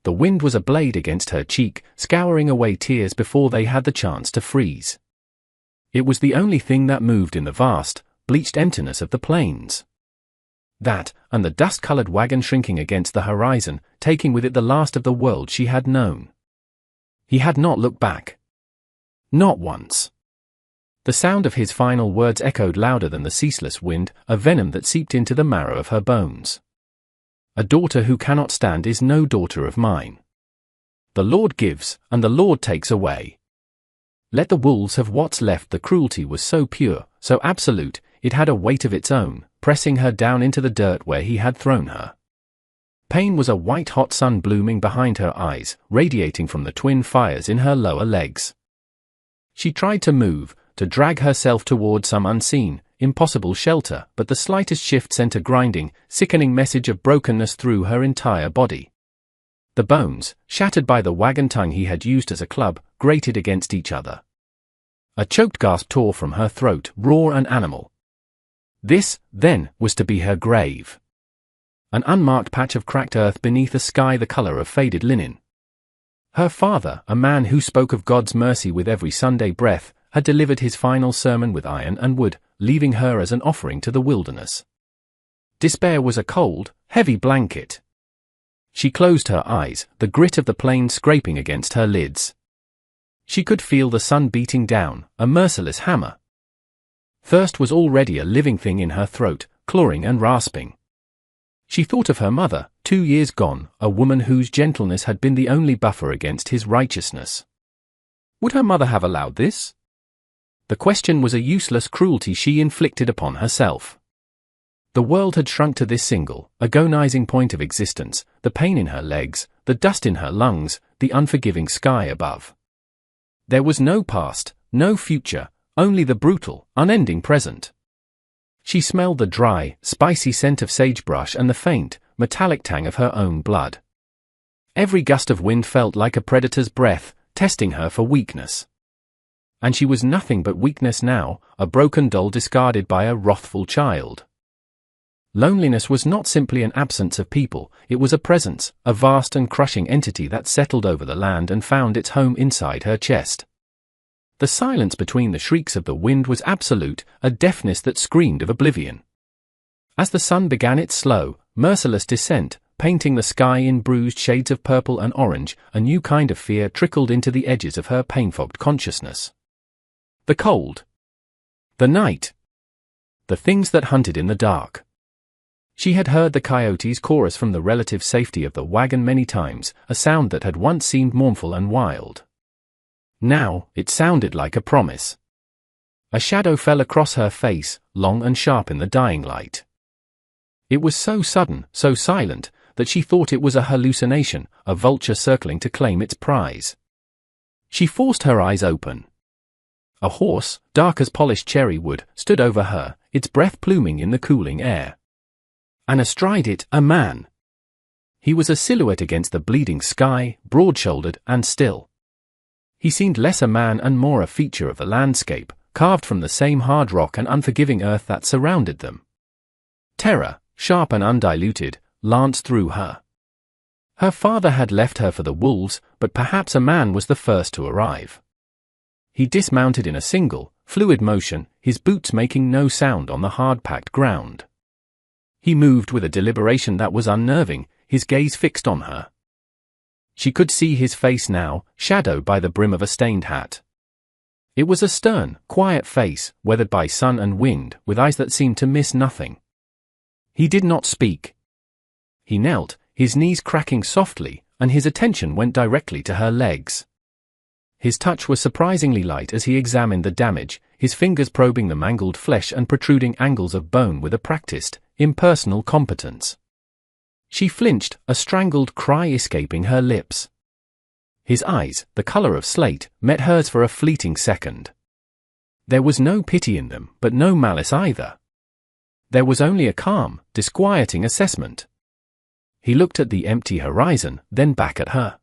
The wind was a blade against her cheek, scouring away tears before they had the chance to freeze. It was the only thing that moved in the vast, bleached emptiness of the plains. That, and the dust-colored wagon shrinking against the horizon, taking with it the last of the world she had known. He had not looked back. Not once. The sound of his final words echoed louder than the ceaseless wind, a venom that seeped into the marrow of her bones. A daughter who cannot stand is no daughter of mine. The Lord gives, and the Lord takes away. Let the wolves have what's left. The cruelty was so pure, so absolute, it had a weight of its own, pressing her down into the dirt where he had thrown her. Pain was a white-hot sun blooming behind her eyes, radiating from the twin fires in her lower legs. She tried to move, to drag herself toward some unseen, impossible shelter, but the slightest shift sent a grinding, sickening message of brokenness through her entire body. The bones, shattered by the wagon tongue he had used as a club, grated against each other. A choked gasp tore from her throat, raw and animal. This, then, was to be her grave. An unmarked patch of cracked earth beneath a sky the color of faded linen. Her father, a man who spoke of God's mercy with every Sunday breath, had delivered his final sermon with iron and wood, leaving her as an offering to the wilderness. Despair was a cold, heavy blanket. She closed her eyes, the grit of the plain scraping against her lids. She could feel the sun beating down, a merciless hammer. Thirst was already a living thing in her throat, clawing and rasping. She thought of her mother, 2 years gone, a woman whose gentleness had been the only buffer against his righteousness. Would her mother have allowed this? The question was a useless cruelty she inflicted upon herself. The world had shrunk to this single, agonizing point of existence, the pain in her legs, the dust in her lungs, the unforgiving sky above. There was no past, no future, only the brutal, unending present. She smelled the dry, spicy scent of sagebrush and the faint, metallic tang of her own blood. Every gust of wind felt like a predator's breath, testing her for weakness. And she was nothing but weakness now, a broken doll discarded by a wrathful child. Loneliness was not simply an absence of people, it was a presence, a vast and crushing entity that settled over the land and found its home inside her chest. The silence between the shrieks of the wind was absolute, a deafness that screamed of oblivion. As the sun began its slow, merciless descent, painting the sky in bruised shades of purple and orange, a new kind of fear trickled into the edges of her pain-fogged consciousness. The cold. The night. The things that hunted in the dark. She had heard the coyotes' chorus from the relative safety of the wagon many times, a sound that had once seemed mournful and wild. Now, it sounded like a promise. A shadow fell across her face, long and sharp in the dying light. It was so sudden, so silent, that she thought it was a hallucination, a vulture circling to claim its prize. She forced her eyes open. A horse, dark as polished cherry wood, stood over her, its breath pluming in the cooling air. And astride it, a man. He was a silhouette against the bleeding sky, broad-shouldered and still. He seemed less a man and more a feature of the landscape, carved from the same hard rock and unforgiving earth that surrounded them. Terror, sharp and undiluted, lanced through her. Her father had left her for the wolves, but perhaps a man was the first to arrive. He dismounted in a single, fluid motion, his boots making no sound on the hard-packed ground. He moved with a deliberation that was unnerving, his gaze fixed on her. She could see his face now, shadowed by the brim of a stained hat. It was a stern, quiet face, weathered by sun and wind, with eyes that seemed to miss nothing. He did not speak. He knelt, his knees cracking softly, and his attention went directly to her legs. His touch was surprisingly light as he examined the damage, his fingers probing the mangled flesh and protruding angles of bone with a practiced, impersonal competence. She flinched, a strangled cry escaping her lips. His eyes, the color of slate, met hers for a fleeting second. There was no pity in them, but no malice either. There was only a calm, disquieting assessment. He looked at the empty horizon, then back at her.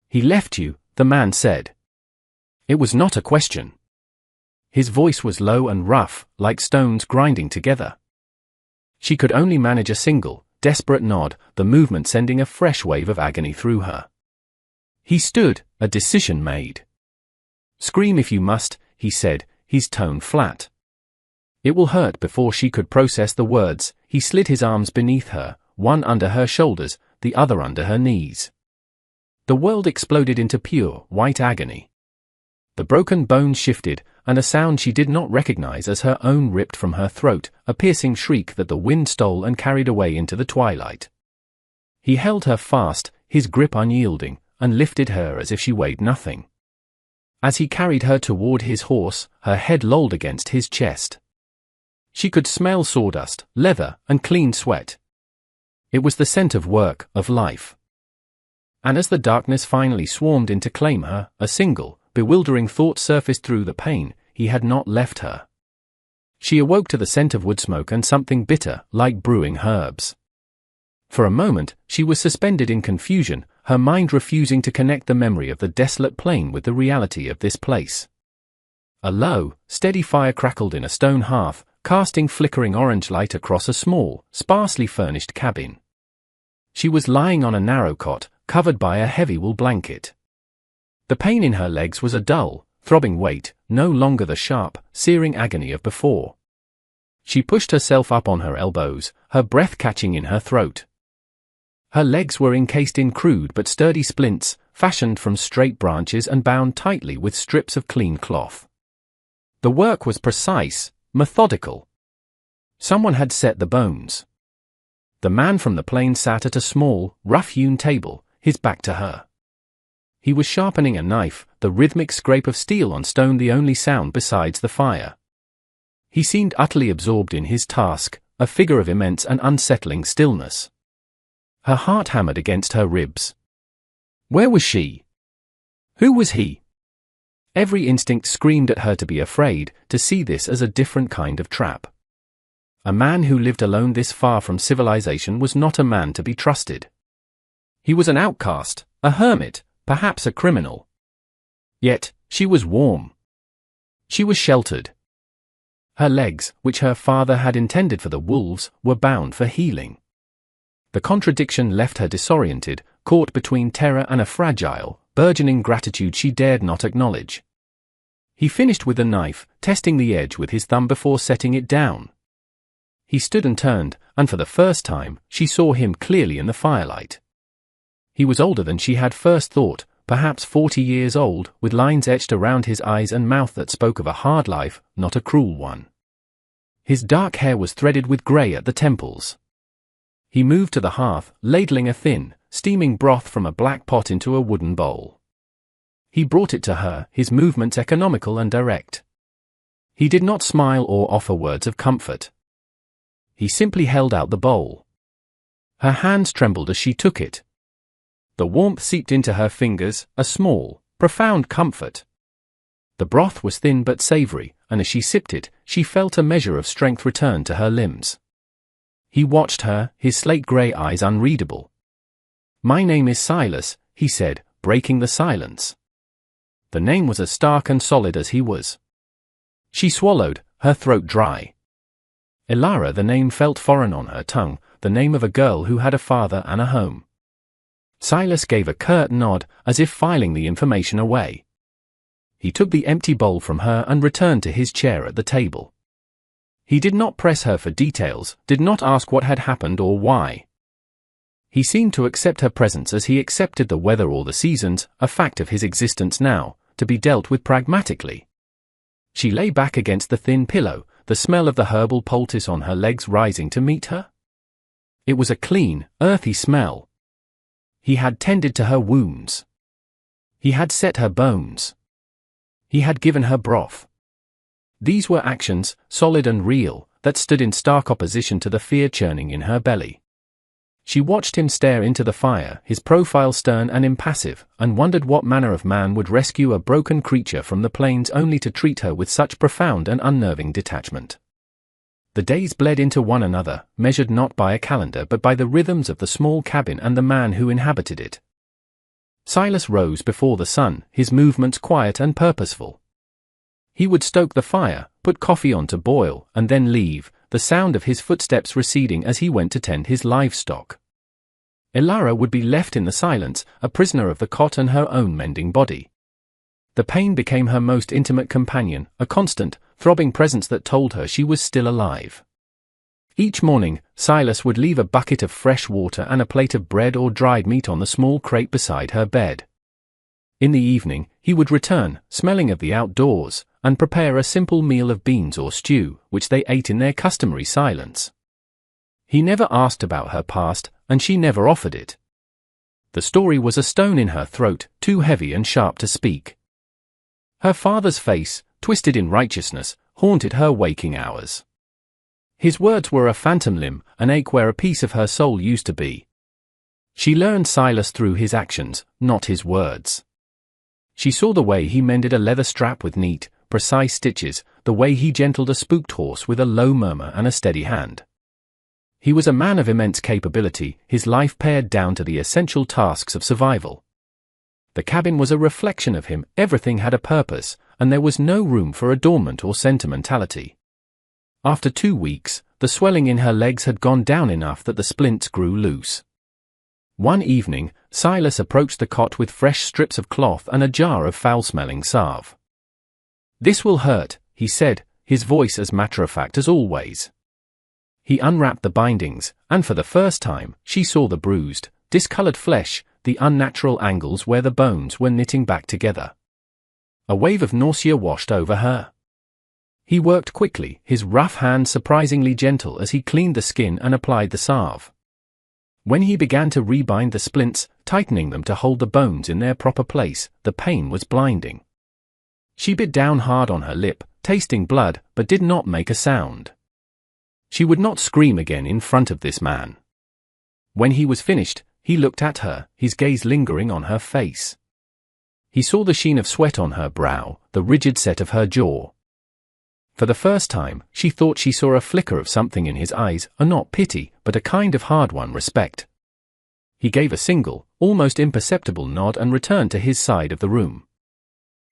"He left you," the man said. It was not a question. His voice was low and rough, like stones grinding together. She could only manage a single, desperate nod, the movement sending a fresh wave of agony through her. He stood, a decision made. "Scream if you must," he said, his tone flat. "It will hurt." Before she could process the words, he slid his arms beneath her, one under her shoulders, the other under her knees. The world exploded into pure, white agony. The broken bones shifted, and a sound she did not recognize as her own ripped from her throat, a piercing shriek that the wind stole and carried away into the twilight. He held her fast, his grip unyielding, and lifted her as if she weighed nothing. As he carried her toward his horse, her head lolled against his chest. She could smell sawdust, leather, and clean sweat. It was the scent of work, of life. And as the darkness finally swarmed in to claim her, a single, bewildering thought surfaced through the pain: he had not left her. She awoke to the scent of wood smoke and something bitter, like brewing herbs. For a moment, she was suspended in confusion, her mind refusing to connect the memory of the desolate plain with the reality of this place. A low, steady fire crackled in a stone hearth, casting flickering orange light across a small, sparsely furnished cabin. She was lying on a narrow cot, covered by a heavy wool blanket. The pain in her legs was a dull, throbbing weight, no longer the sharp, searing agony of before. She pushed herself up on her elbows, her breath catching in her throat. Her legs were encased in crude but sturdy splints, fashioned from straight branches and bound tightly with strips of clean cloth. The work was precise, methodical. Someone had set the bones. The man from the plain sat at a small, rough-hewn table, his back to her. He was sharpening a knife, the rhythmic scrape of steel on stone the only sound besides the fire. He seemed utterly absorbed in his task, a figure of immense and unsettling stillness. Her heart hammered against her ribs. Where was she? Who was he? Every instinct screamed at her to be afraid, to see this as a different kind of trap. A man who lived alone this far from civilization was not a man to be trusted. He was an outcast, a hermit, perhaps a criminal. Yet, she was warm. She was sheltered. Her legs, which her father had intended for the wolves, were bound for healing. The contradiction left her disoriented, caught between terror and a fragile, burgeoning gratitude she dared not acknowledge. He finished with the knife, testing the edge with his thumb before setting it down. He stood and turned, and for the first time, she saw him clearly in the firelight. He was older than she had first thought, perhaps 40 years old, with lines etched around his eyes and mouth that spoke of a hard life, not a cruel one. His dark hair was threaded with grey at the temples. He moved to the hearth, ladling a thin, steaming broth from a black pot into a wooden bowl. He brought it to her, his movements economical and direct. He did not smile or offer words of comfort. He simply held out the bowl. Her hands trembled as she took it. The warmth seeped into her fingers, a small, profound comfort. The broth was thin but savory, and as she sipped it, she felt a measure of strength return to her limbs. He watched her, his slate-grey eyes unreadable. "My name is Silas," he said, breaking the silence. The name was as stark and solid as he was. She swallowed, her throat dry. Elara, the name felt foreign on her tongue, the name of a girl who had a father and a home. Silas gave a curt nod, as if filing the information away. He took the empty bowl from her and returned to his chair at the table. He did not press her for details, did not ask what had happened or why. He seemed to accept her presence as he accepted the weather or the seasons, a fact of his existence now, to be dealt with pragmatically. She lay back against the thin pillow, the smell of the herbal poultice on her legs rising to meet her. It was a clean, earthy smell. He had tended to her wounds. He had set her bones. He had given her broth. These were actions, solid and real, that stood in stark opposition to the fear churning in her belly. She watched him stare into the fire, his profile stern and impassive, and wondered what manner of man would rescue a broken creature from the plains only to treat her with such profound and unnerving detachment. The days bled into one another, measured not by a calendar but by the rhythms of the small cabin and the man who inhabited it. Silas rose before the sun, his movements quiet and purposeful. He would stoke the fire, put coffee on to boil, and then leave, the sound of his footsteps receding as he went to tend his livestock. Elara would be left in the silence, a prisoner of the cot and her own mending body. The pain became her most intimate companion, a constant, throbbing presence that told her she was still alive. Each morning, Silas would leave a bucket of fresh water and a plate of bread or dried meat on the small crate beside her bed. In the evening, he would return, smelling of the outdoors, and prepare a simple meal of beans or stew, which they ate in their customary silence. He never asked about her past, and she never offered it. The story was a stone in her throat, too heavy and sharp to speak. Her father's face, twisted in righteousness, haunted her waking hours. His words were a phantom limb, an ache where a piece of her soul used to be. She learned Silas through his actions, not his words. She saw the way he mended a leather strap with neat, precise stitches, the way he gentled a spooked horse with a low murmur and a steady hand. He was a man of immense capability, his life pared down to the essential tasks of survival. The cabin was a reflection of him, everything had a purpose, and there was no room for adornment or sentimentality. After 2 weeks, the swelling in her legs had gone down enough that the splints grew loose. One evening, Silas approached the cot with fresh strips of cloth and a jar of foul-smelling salve. "This will hurt," he said, his voice as matter-of-fact as always. He unwrapped the bindings, and for the first time, she saw the bruised, discolored flesh, the unnatural angles where the bones were knitting back together. A wave of nausea washed over her. He worked quickly, his rough hand surprisingly gentle as he cleaned the skin and applied the salve. When he began to rebind the splints, tightening them to hold the bones in their proper place, the pain was blinding. She bit down hard on her lip, tasting blood, but did not make a sound. She would not scream again in front of this man. When he was finished, he looked at her, his gaze lingering on her face. He saw the sheen of sweat on her brow, the rigid set of her jaw. For the first time, she thought she saw a flicker of something in his eyes, not pity, but a kind of hard-won respect. He gave a single, almost imperceptible nod and returned to his side of the room.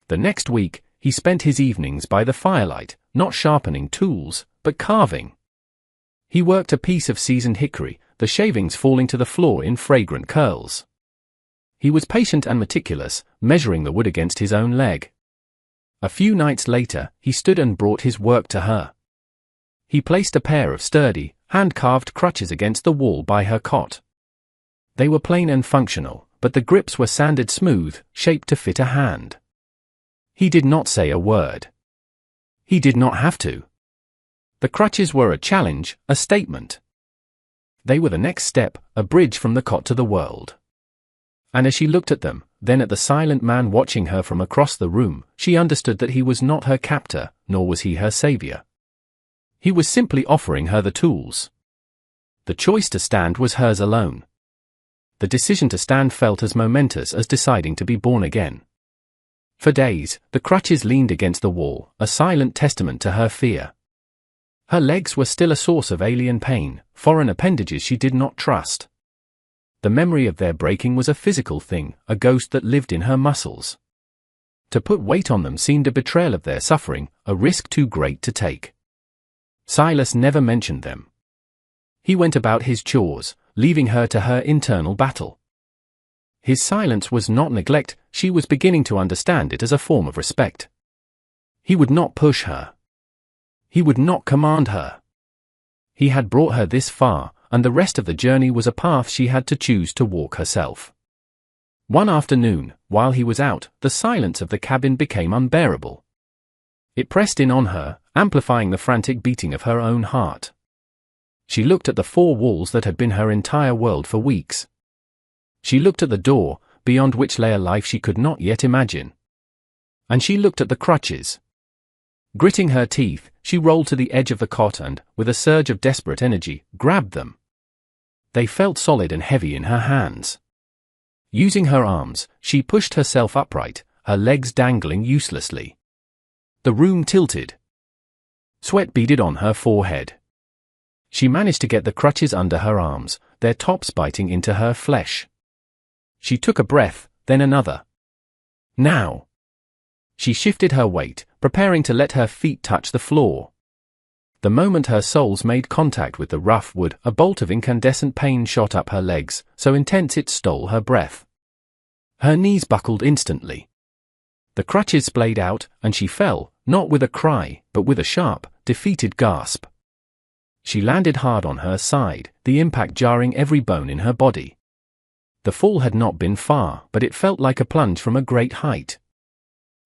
The next week, he spent his evenings by the firelight, not sharpening tools, but carving. He worked a piece of seasoned hickory, the shavings falling to the floor in fragrant curls. He was patient and meticulous, measuring the wood against his own leg. A few nights later, he stood and brought his work to her. He placed a pair of sturdy, hand-carved crutches against the wall by her cot. They were plain and functional, but the grips were sanded smooth, shaped to fit a hand. He did not say a word. He did not have to. The crutches were a challenge, a statement. They were the next step, a bridge from the cot to the world. And as she looked at them, then at the silent man watching her from across the room, she understood that he was not her captor, nor was he her savior. He was simply offering her the tools. The choice to stand was hers alone. The decision to stand felt as momentous as deciding to be born again. For days, the crutches leaned against the wall, a silent testament to her fear. Her legs were still a source of alien pain, foreign appendages she did not trust. The memory of their breaking was a physical thing, a ghost that lived in her muscles. To put weight on them seemed a betrayal of their suffering, a risk too great to take. Silas never mentioned them. He went about his chores, leaving her to her internal battle. His silence was not neglect, she was beginning to understand it as a form of respect. He would not push her. He would not command her. He had brought her this far, and the rest of the journey was a path she had to choose to walk herself. One afternoon, while he was out, the silence of the cabin became unbearable. It pressed in on her, amplifying the frantic beating of her own heart. She looked at the four walls that had been her entire world for weeks. She looked at the door, beyond which lay a life she could not yet imagine. And she looked at the crutches. Gritting her teeth, she rolled to the edge of the cot and, with a surge of desperate energy, grabbed them. They felt solid and heavy in her hands. Using her arms, she pushed herself upright, her legs dangling uselessly. The room tilted. Sweat beaded on her forehead. She managed to get the crutches under her arms, their tops biting into her flesh. She took a breath, then another. Now! She shifted her weight, preparing to let her feet touch the floor. The moment her soles made contact with the rough wood, a bolt of incandescent pain shot up her legs, so intense it stole her breath. Her knees buckled instantly. The crutches splayed out, and she fell, not with a cry, but with a sharp, defeated gasp. She landed hard on her side, the impact jarring every bone in her body. The fall had not been far, but it felt like a plunge from a great height.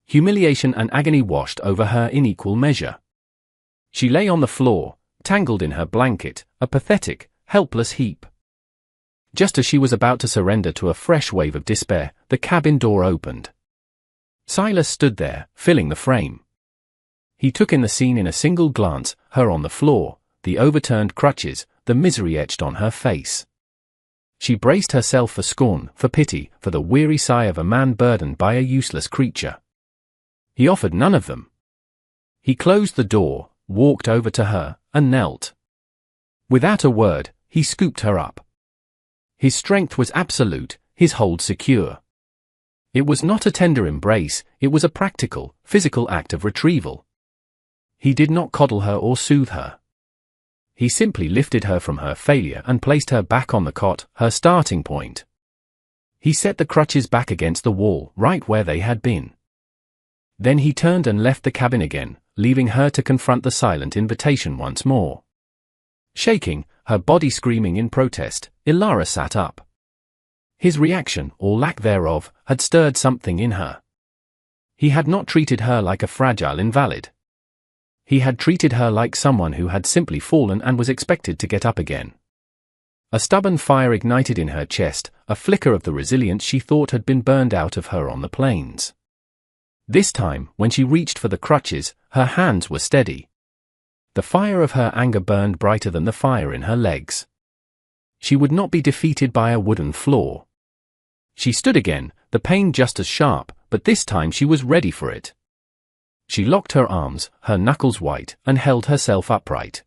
Humiliation and agony washed over her in equal measure. She lay on the floor, tangled in her blanket, a pathetic, helpless heap. Just as she was about to surrender to a fresh wave of despair, the cabin door opened. Silas stood there, filling the frame. He took in the scene in a single glance, her on the floor, the overturned crutches, the misery etched on her face. She braced herself for scorn, for pity, for the weary sigh of a man burdened by a useless creature. He offered none of them. He closed the door, walked over to her, and knelt. Without a word, he scooped her up. His strength was absolute, his hold secure. It was not a tender embrace, it was a practical, physical act of retrieval. He did not coddle her or soothe her. He simply lifted her from her failure and placed her back on the cot, her starting point. He set the crutches back against the wall, right where they had been. Then he turned and left the cabin again, leaving her to confront the silent invitation once more. Shaking, her body screaming in protest, Ilara sat up. His reaction, or lack thereof, had stirred something in her. He had not treated her like a fragile invalid. He had treated her like someone who had simply fallen and was expected to get up again. A stubborn fire ignited in her chest, a flicker of the resilience she thought had been burned out of her on the plains. This time, when she reached for the crutches, her hands were steady. The fire of her anger burned brighter than the fire in her legs. She would not be defeated by a wooden floor. She stood again, the pain just as sharp, but this time she was ready for it. She locked her arms, her knuckles white, and held herself upright.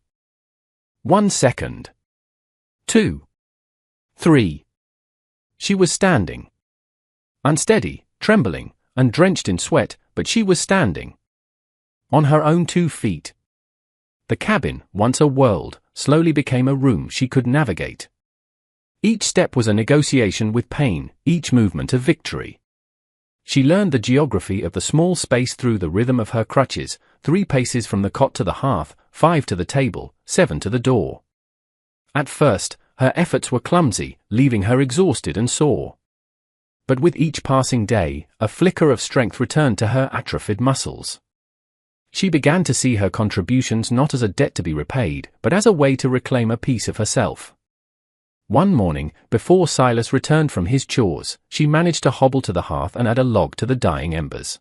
1 second. 2. 3. She was standing. Unsteady, trembling, and drenched in sweat, but she was standing. On her own 2 feet. The cabin, once a world, slowly became a room she could navigate. Each step was a negotiation with pain, each movement a victory. She learned the geography of the small space through the rhythm of her crutches, 3 paces from the cot to the hearth, 5 to the table, 7 to the door. At first, her efforts were clumsy, leaving her exhausted and sore. But with each passing day, a flicker of strength returned to her atrophied muscles. She began to see her contributions not as a debt to be repaid, but as a way to reclaim a piece of herself. One morning, before Silas returned from his chores, she managed to hobble to the hearth and add a log to the dying embers.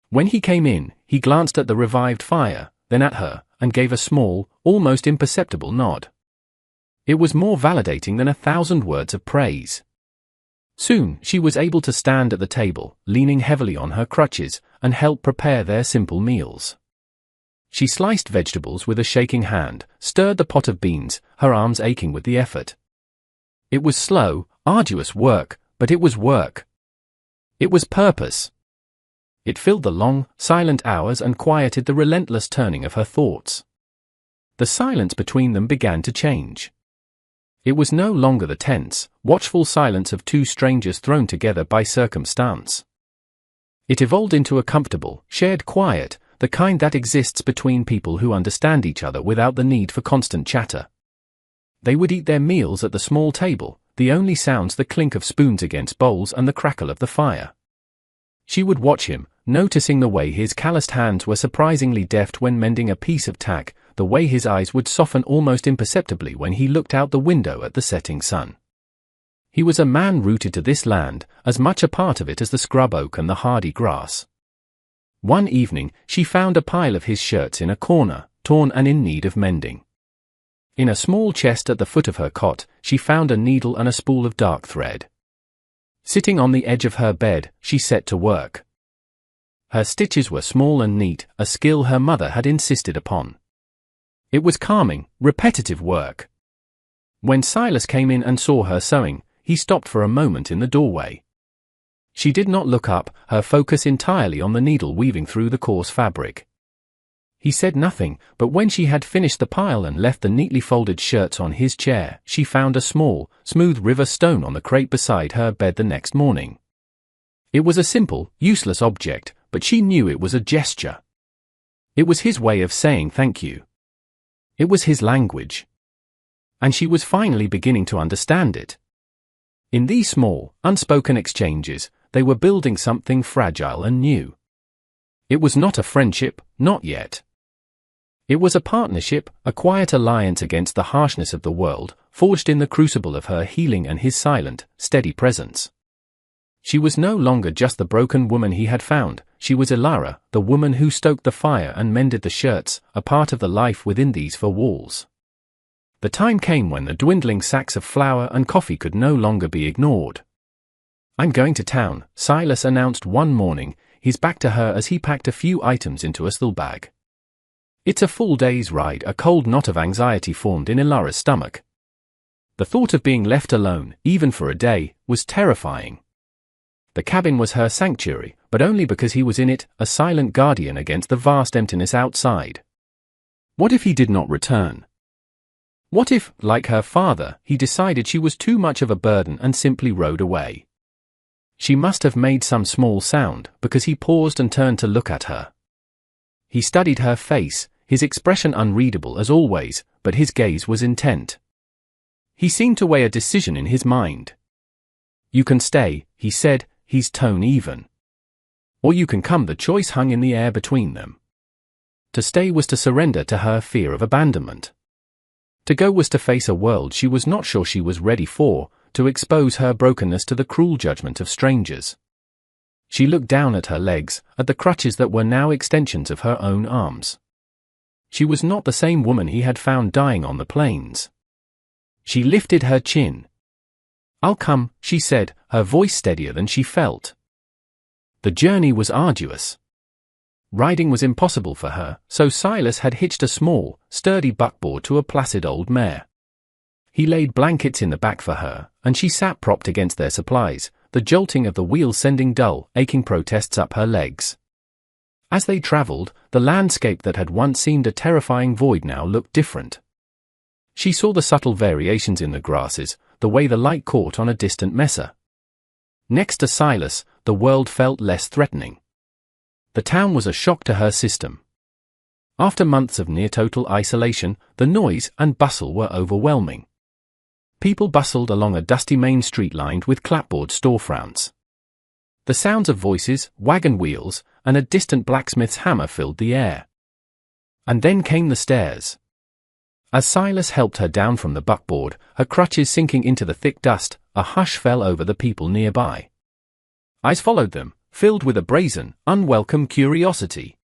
When he came in, he glanced at the revived fire, then at her, and gave a small, almost imperceptible nod. It was more validating than 1,000 words of praise. Soon, she was able to stand at the table, leaning heavily on her crutches, and help prepare their simple meals. She sliced vegetables with a shaking hand, stirred the pot of beans, her arms aching with the effort. It was slow, arduous work, but it was work. It was purpose. It filled the long, silent hours and quieted the relentless turning of her thoughts. The silence between them began to change. It was no longer the tense, watchful silence of 2 strangers thrown together by circumstance. It evolved into a comfortable, shared quiet, the kind that exists between people who understand each other without the need for constant chatter. They would eat their meals at the small table, the only sounds the clink of spoons against bowls and the crackle of the fire. She would watch him, noticing the way his calloused hands were surprisingly deft when mending a piece of tack, the way his eyes would soften almost imperceptibly when he looked out the window at the setting sun. He was a man rooted to this land, as much a part of it as the scrub oak and the hardy grass. One evening, she found a pile of his shirts in a corner, torn and in need of mending. In a small chest at the foot of her cot, she found a needle and a spool of dark thread. Sitting on the edge of her bed, she set to work. Her stitches were small and neat, a skill her mother had insisted upon. It was calming, repetitive work. When Silas came in and saw her sewing, he stopped for a moment in the doorway. She did not look up, her focus entirely on the needle weaving through the coarse fabric. He said nothing, but when she had finished the pile and left the neatly folded shirts on his chair, she found a small, smooth river stone on the crate beside her bed the next morning. It was a simple, useless object, but she knew it was a gesture. It was his way of saying thank you. It was his language. And she was finally beginning to understand it. In these small, unspoken exchanges, they were building something fragile and new. It was not a friendship, not yet. It was a partnership, a quiet alliance against the harshness of the world, forged in the crucible of her healing and his silent, steady presence. She was no longer just the broken woman he had found, she was Ilara, the woman who stoked the fire and mended the shirts, a part of the life within these four walls. The time came when the dwindling sacks of flour and coffee could no longer be ignored. "I'm going to town," Silas announced one morning, his back to her as he packed a few items into a steel bag. "It's a full day's ride." A cold knot of anxiety formed in Ilara's stomach. The thought of being left alone, even for a day, was terrifying. The cabin was her sanctuary, but only because he was in it, a silent guardian against the vast emptiness outside. What if he did not return? What if, like her father, he decided she was too much of a burden and simply rode away? She must have made some small sound, because he paused and turned to look at her. He studied her face, his expression unreadable as always, but his gaze was intent. He seemed to weigh a decision in his mind. "You can stay," he said, his tone even. "Or you can come." The choice hung in the air between them. To stay was to surrender to her fear of abandonment. To go was to face a world she was not sure she was ready for, to expose her brokenness to the cruel judgment of strangers. She looked down at her legs, at the crutches that were now extensions of her own arms. She was not the same woman he had found dying on the plains. She lifted her chin. "I'll come," she said, her voice steadier than she felt. The journey was arduous. Riding was impossible for her, so Silas had hitched a small, sturdy buckboard to a placid old mare. He laid blankets in the back for her, and she sat propped against their supplies, the jolting of the wheels sending dull, aching protests up her legs. As they traveled, the landscape that had once seemed a terrifying void now looked different. She saw the subtle variations in the grasses, the way the light caught on a distant mesa. Next to Silas, the world felt less threatening. The town was a shock to her system. After months of near-total isolation, the noise and bustle were overwhelming. People bustled along a dusty main street lined with clapboard storefronts. The sounds of voices, wagon wheels, and a distant blacksmith's hammer filled the air. And then came the stairs. As Silas helped her down from the buckboard, her crutches sinking into the thick dust, a hush fell over the people nearby. Eyes followed them, filled with a brazen, unwelcome curiosity.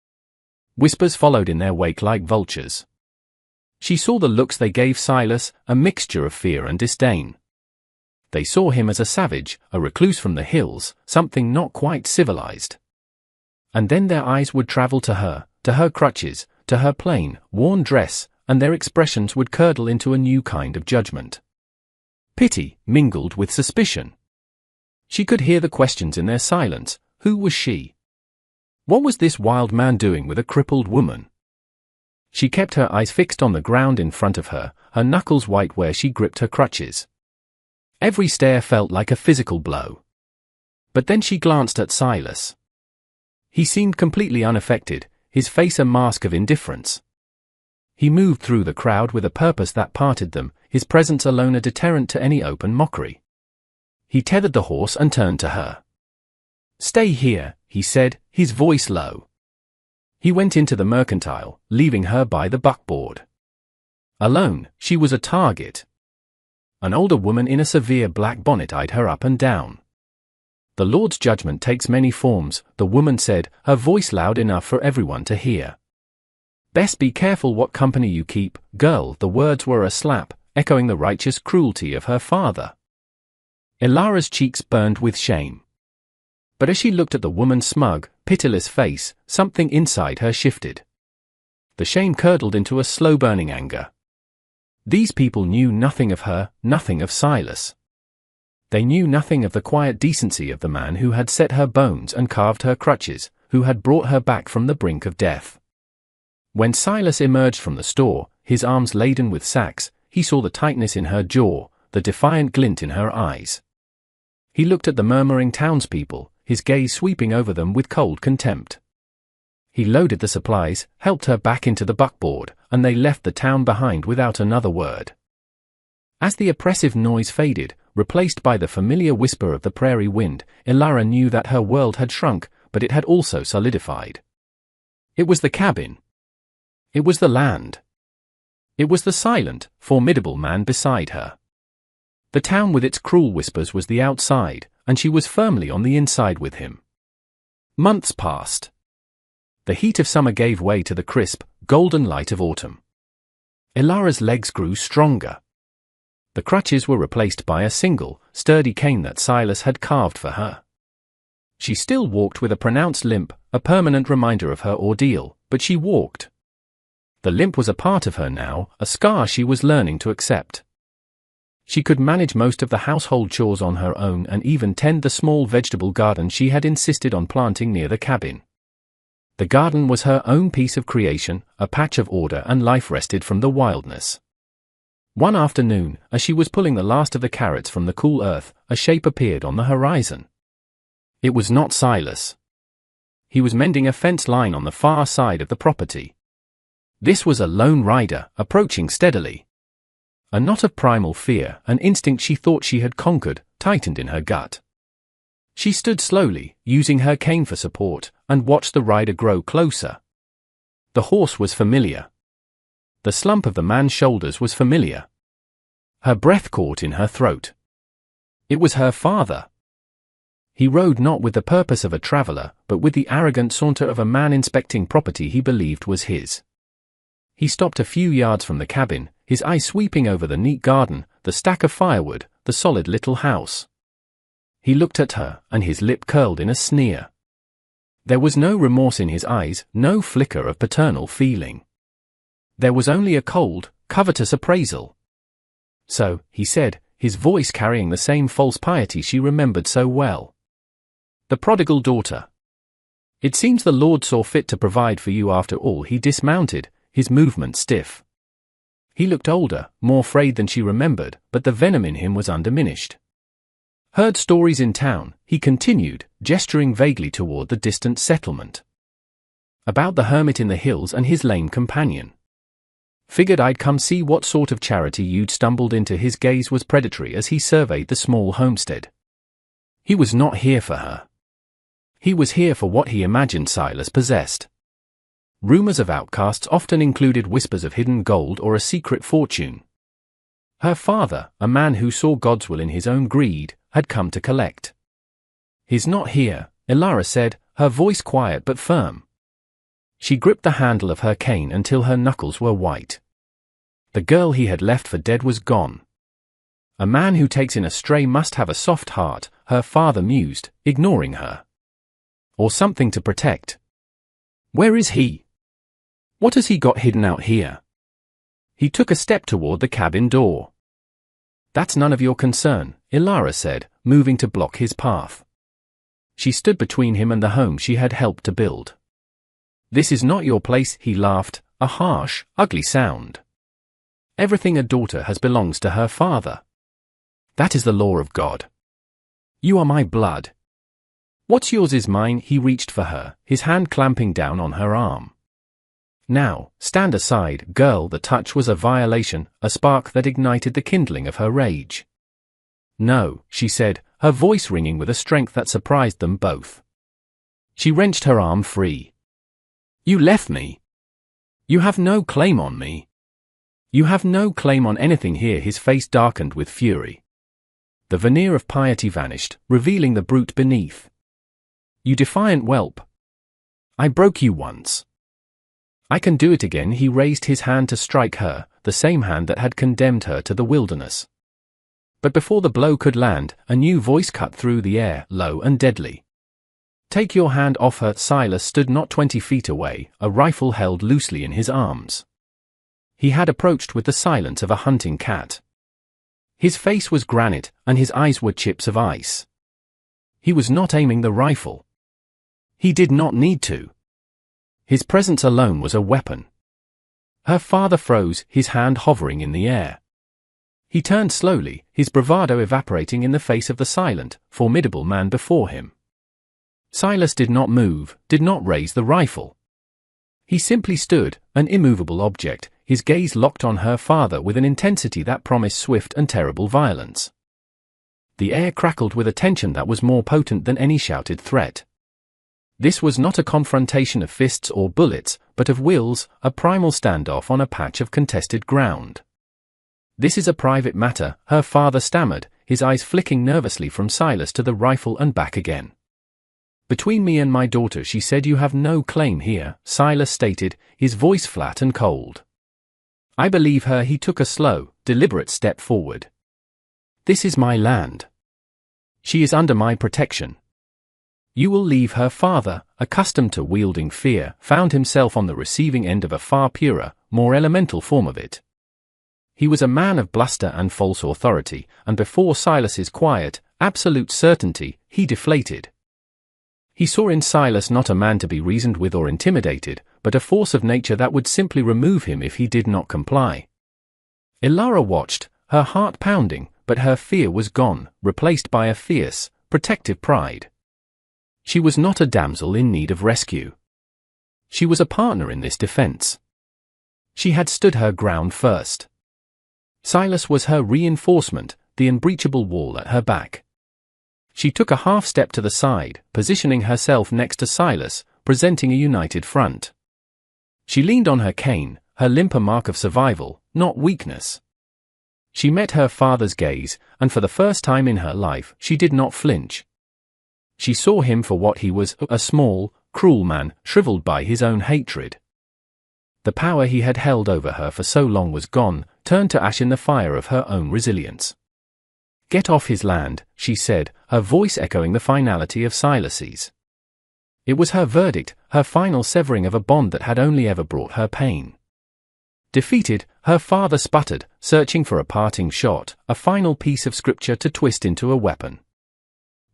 Whispers followed in their wake like vultures. She saw the looks they gave Silas, a mixture of fear and disdain. They saw him as a savage, a recluse from the hills, something not quite civilized. And then their eyes would travel to her crutches, to her plain, worn dress, and their expressions would curdle into a new kind of judgment. Pity mingled with suspicion. She could hear the questions in their silence. Who was she? What was this wild man doing with a crippled woman? She kept her eyes fixed on the ground in front of her, her knuckles white where she gripped her crutches. Every stare felt like a physical blow. But then she glanced at Silas. He seemed completely unaffected, his face a mask of indifference. He moved through the crowd with a purpose that parted them, his presence alone a deterrent to any open mockery. He tethered the horse and turned to her. "Stay here," he said, his voice low. He went into the mercantile, leaving her by the buckboard. Alone, she was a target. An older woman in a severe black bonnet eyed her up and down. "The Lord's judgment takes many forms," the woman said, her voice loud enough for everyone to hear. "Best be careful what company you keep, girl." The words were a slap, echoing the righteous cruelty of her father. Ilara's cheeks burned with shame. But as she looked at the woman's smug, pitiless face, something inside her shifted. The shame curdled into a slow-burning anger. These people knew nothing of her, nothing of Silas. They knew nothing of the quiet decency of the man who had set her bones and carved her crutches, who had brought her back from the brink of death. When Silas emerged from the store, his arms laden with sacks, he saw the tightness in her jaw, the defiant glint in her eyes. He looked at the murmuring townspeople, his gaze sweeping over them with cold contempt. He loaded the supplies, helped her back into the buckboard, and they left the town behind without another word. As the oppressive noise faded, replaced by the familiar whisper of the prairie wind, Elara knew that her world had shrunk, but it had also solidified. It was the cabin. It was the land. It was the silent, formidable man beside her. The town with its cruel whispers was the outside, and she was firmly on the inside with him. Months passed. The heat of summer gave way to the crisp, golden light of autumn. Elara's legs grew stronger. The crutches were replaced by a single, sturdy cane that Silas had carved for her. She still walked with a pronounced limp, a permanent reminder of her ordeal, but she walked. The limp was a part of her now, a scar she was learning to accept. She could manage most of the household chores on her own and even tend the small vegetable garden she had insisted on planting near the cabin. The garden was her own piece of creation, a patch of order and life wrested from the wildness. One afternoon, as she was pulling the last of the carrots from the cool earth, a shape appeared on the horizon. It was not Silas. He was mending a fence line on the far side of the property. This was a lone rider, approaching steadily. A knot of primal fear, an instinct she thought she had conquered, tightened in her gut. She stood slowly, using her cane for support, and watched the rider grow closer. The horse was familiar. The slump of the man's shoulders was familiar. Her breath caught in her throat. It was her father. He rode not with the purpose of a traveler, but with the arrogant saunter of a man inspecting property he believed was his. He stopped a few yards from the cabin, his eye sweeping over the neat garden, the stack of firewood, the solid little house. He looked at her, and his lip curled in a sneer. There was no remorse in his eyes, no flicker of paternal feeling. There was only a cold, covetous appraisal. "So," he said, his voice carrying the same false piety she remembered so well. "The prodigal daughter. It seems the Lord saw fit to provide for you after all." He dismounted, his movement stiff. He looked older, more frayed than she remembered, but the venom in him was undiminished. "Heard stories in town," he continued, gesturing vaguely toward the distant settlement. "About the hermit in the hills and his lame companion. Figured I'd come see what sort of charity you'd stumbled into." His gaze was predatory as he surveyed the small homestead. He was not here for her. He was here for what he imagined Silas possessed. Rumors of outcasts often included whispers of hidden gold or a secret fortune. Her father, a man who saw God's will in his own greed, had come to collect. "He's not here," Elara said, her voice quiet but firm. She gripped the handle of her cane until her knuckles were white. The girl he had left for dead was gone. A man who takes in a stray must have a soft heart, her father mused, ignoring her. Or something to protect. Where is he? What has he got hidden out here? He took a step toward the cabin door. "That's none of your concern," Elara said, moving to block his path. She stood between him and the home she had helped to build. "This is not your place," he laughed, a harsh, ugly sound. "Everything a daughter has belongs to her father. That is the law of God. You are my blood. What's yours is mine." He reached for her, his hand clamping down on her arm. "Now, stand aside, girl." The touch was a violation, a spark that ignited the kindling of her rage. "No," she said, her voice ringing with a strength that surprised them both. She wrenched her arm free. "You left me. You have no claim on me. You have no claim on anything here." His face darkened with fury. The veneer of piety vanished, revealing the brute beneath. "You defiant whelp. I broke you once. I can do it again." He raised his hand to strike her, the same hand that had condemned her to the wilderness. But before the blow could land, a new voice cut through the air, low and deadly. "Take your hand off her." Silas stood not 20 feet away, a rifle held loosely in his arms. He had approached with the silence of a hunting cat. His face was granite, and his eyes were chips of ice. He was not aiming the rifle. He did not need to. His presence alone was a weapon. Her father froze, his hand hovering in the air. He turned slowly, his bravado evaporating in the face of the silent, formidable man before him. Silas did not move, did not raise the rifle. He simply stood, an immovable object, his gaze locked on her father with an intensity that promised swift and terrible violence. The air crackled with a tension that was more potent than any shouted threat. This was not a confrontation of fists or bullets, but of wills, a primal standoff on a patch of contested ground. "This is a private matter," her father stammered, his eyes flicking nervously from Silas to the rifle and back again. "Between me and my daughter," she said. "You have no claim here," Silas stated, his voice flat and cold. "I believe her." He took a slow, deliberate step forward. "This is my land. She is under my protection." "You will leave." Her father, accustomed to wielding fear, found himself on the receiving end of a far purer, more elemental form of it. He was a man of bluster and false authority, and before Silas's quiet, absolute certainty, he deflated. He saw in Silas not a man to be reasoned with or intimidated, but a force of nature that would simply remove him if he did not comply. Ilara watched, her heart pounding, but her fear was gone, replaced by a fierce, protective pride. She was not a damsel in need of rescue. She was a partner in this defense. She had stood her ground first. Silas was her reinforcement, the unbreachable wall at her back. She took a half step to the side, positioning herself next to Silas, presenting a united front. She leaned on her cane, her limp a mark of survival, not weakness. She met her father's gaze, and for the first time in her life, she did not flinch. She saw him for what he was, a small, cruel man, shriveled by his own hatred. The power he had held over her for so long was gone, turned to ash in the fire of her own resilience. "Get off his land," she said, her voice echoing the finality of Silas's. It was her verdict, her final severing of a bond that had only ever brought her pain. Defeated, her father sputtered, searching for a parting shot, a final piece of scripture to twist into a weapon.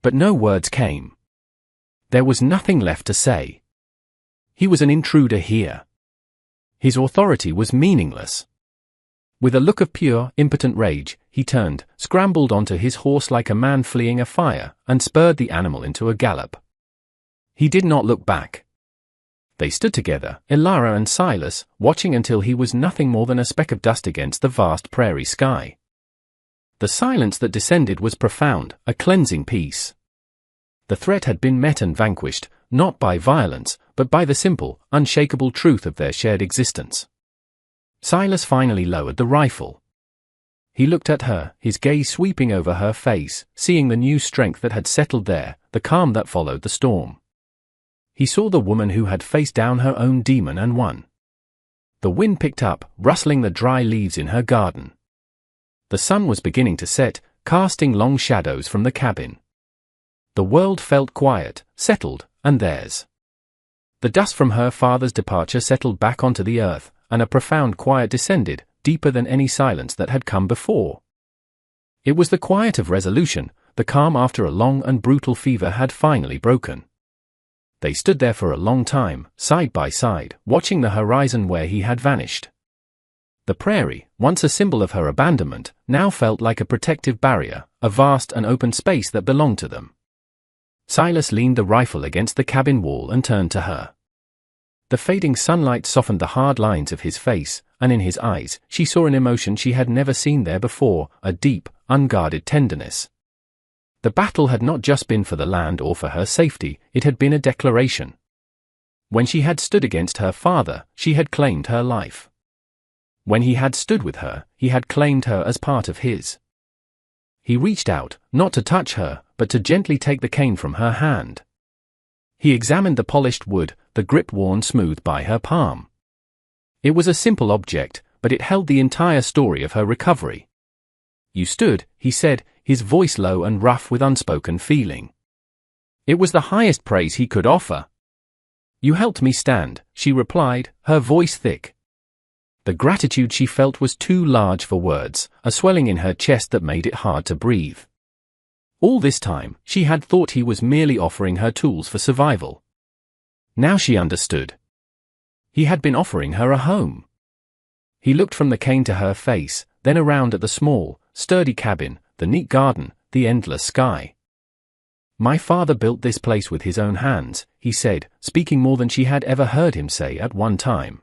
But no words came. There was nothing left to say. He was an intruder here. His authority was meaningless. With a look of pure, impotent rage, he turned, scrambled onto his horse like a man fleeing a fire, and spurred the animal into a gallop. He did not look back. They stood together, Ilara and Silas, watching until he was nothing more than a speck of dust against the vast prairie sky. The silence that descended was profound, a cleansing peace. The threat had been met and vanquished, not by violence, but by the simple, unshakable truth of their shared existence. Silas finally lowered the rifle. He looked at her, his gaze sweeping over her face, seeing the new strength that had settled there, the calm that followed the storm. He saw the woman who had faced down her own demon and won. The wind picked up, rustling the dry leaves in her garden. The sun was beginning to set, casting long shadows from the cabin. The world felt quiet, settled, and theirs. The dust from her father's departure settled back onto the earth, and a profound quiet descended, deeper than any silence that had come before. It was the quiet of resolution, the calm after a long and brutal fever had finally broken. They stood there for a long time, side by side, watching the horizon where he had vanished. The prairie, once a symbol of her abandonment, now felt like a protective barrier, a vast and open space that belonged to them. Silas leaned the rifle against the cabin wall and turned to her. The fading sunlight softened the hard lines of his face, and in his eyes, she saw an emotion she had never seen there before, a deep, unguarded tenderness. The battle had not just been for the land or for her safety, it had been a declaration. When she had stood against her father, she had claimed her life. When he had stood with her, he had claimed her as part of his. He reached out, not to touch her, but to gently take the cane from her hand. He examined the polished wood, the grip worn smooth by her palm. It was a simple object, but it held the entire story of her recovery. "You stood," he said, his voice low and rough with unspoken feeling. It was the highest praise he could offer. "You helped me stand," she replied, her voice thick. The gratitude she felt was too large for words, a swelling in her chest that made it hard to breathe. All this time, she had thought he was merely offering her tools for survival. Now she understood. He had been offering her a home. He looked from the cane to her face, then around at the small, sturdy cabin, the neat garden, the endless sky. "My father built this place with his own hands," he said, speaking more than she had ever heard him say at one time.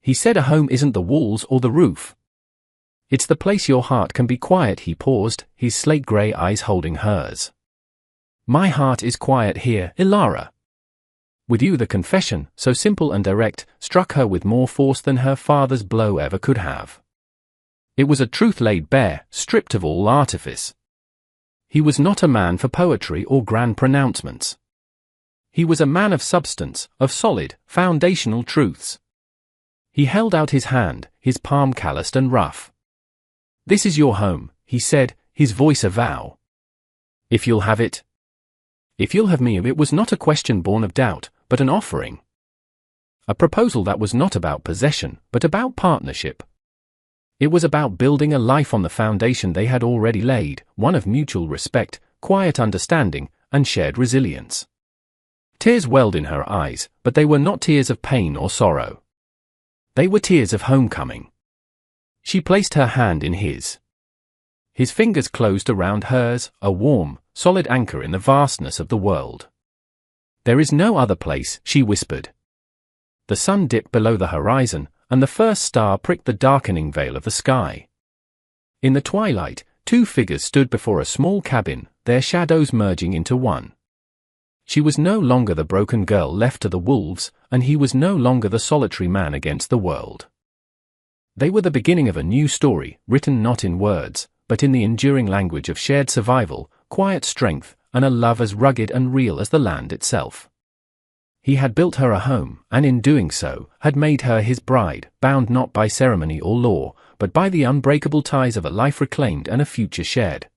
He said a home isn't the walls or the roof. It's the place your heart can be quiet. He paused, his slate-grey eyes holding hers. "My heart is quiet here, Ilara." With you, the confession, so simple and direct, struck her with more force than her father's blow ever could have. It was a truth laid bare, stripped of all artifice. He was not a man for poetry or grand pronouncements. He was a man of substance, of solid, foundational truths. He held out his hand, his palm calloused and rough. "This is your home," he said, his voice a vow. "If you'll have it." If you'll have me. It was not a question born of doubt, but an offering. A proposal that was not about possession, but about partnership. It was about building a life on the foundation they had already laid, one of mutual respect, quiet understanding, and shared resilience. Tears welled in her eyes, but they were not tears of pain or sorrow. They were tears of homecoming. She placed her hand in his. His fingers closed around hers, a warm, solid anchor in the vastness of the world. "There is no other place," she whispered. The sun dipped below the horizon, and the first star pricked the darkening veil of the sky. In the twilight, two figures stood before a small cabin, their shadows merging into one. She was no longer the broken girl left to the wolves, and he was no longer the solitary man against the world. They were the beginning of a new story, written not in words, but in the enduring language of shared survival, quiet strength, and a love as rugged and real as the land itself. He had built her a home, and in doing so, had made her his bride, bound not by ceremony or law, but by the unbreakable ties of a life reclaimed and a future shared.